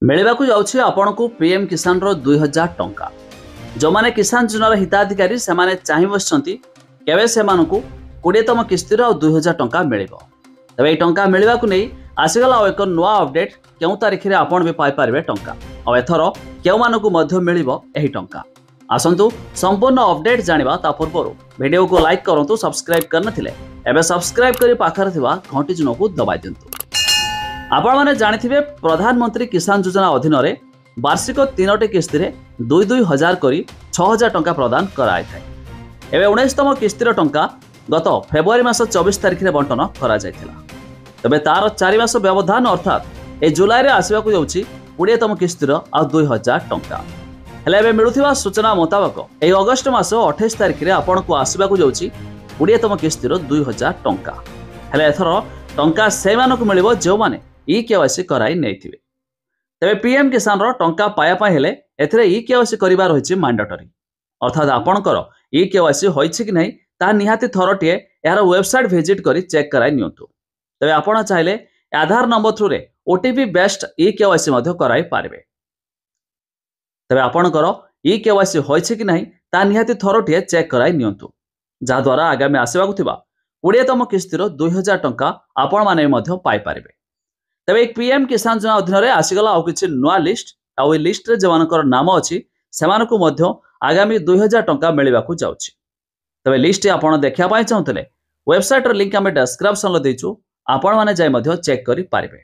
मिलवाकू जाउछि आपनकू PM किसान रो 2000 टंका। जो माने किसान योजनार हिताधिकारी से माने चाहि बसंती केबे से मानकू 20तम किस्ती रो 2000 टंका मिलिबो। तबे ए टंका मिलवाकू नै आसीगला एक नुआ अपडेट केउ तारिख रे आपन भी पाई पारबे टंका और एथरो केउ मानकू मध्य मिलिबो एही टंका। आसंतु संपूर्ण अपडेट जानिबा ता पूर्वरु वीडियो को लाइक करंतु, सब्सक्राइब करनथिले एबे सब्सक्राइब करी पाखर थिबा घंटी जुनो को दबाइ दियंतु। आपण माने जानिथिबे प्रधानमंत्री किसान योजना अधीन रे वार्षिक 3टी किस्ती रे 2-2 हजार करी 6000 टंका प्रदान कराय थाए। एबे 19तम किस्तीर टंका गत फेब्रुआरी मास 24 तारिख रे बंटन करा जायथिला। तबे तार 4 मास व्यवधान अर्थात ए जुलाई रे आसीबाकू जाउछि 20तम किस्तीर आ 2000 टंका। हेले एबे मिलुथिबा सूचना मुताबिक ए अगस्त मास 28 तारिख रे आपनकू आसीबाकू जाउछि 20तम किस्तीर 2000 टंका। हेले एथरो टंका से मानकू मिलिबो जो माने ई-केवाईसी कराई नैथिबे। तबे पीएम किसान रो टंका पाया पाए हेले एथरे ई-केवाईसी करिबार होइछि मैंडेटरी, अर्थात आपनकर ई-केवाईसी होइछि कि नै ता निहाती थरटिए यार वेबसाइट विजिट करी चेक कराई नियंतु। तबे आपण चाहिले आधार नंबर थ्रू रे ओटीपी बेस्ड ई-केवाईसी मध्ये कराई पारबे। तबे आपनकर ई-केवाईसी होइछि कि नै ता निहाती थरटिए चेक कराई नियंतु, जा द्वारा आगामी आसीबाकू थिबा 20तम किस्तीर 2000 टंका आपण माने मध्ये पाई पारबे। तबे एक पीएम किसान योजना अधीन रे आसीगला आ किछि नुआ लिस्ट आ ओइ लिस्ट रे जवानकर नाम अछि सेमानकू मध्ये आगामी 2000 टंका मिलिबाकू जाउछि। तबे लिस्ट आपण देखिया पाई चाहतले वेबसाइट रो लिंक हम डिस्क्रिप्शन रे देइछु, आपण माने जाय मध्ये चेक करि पारबे।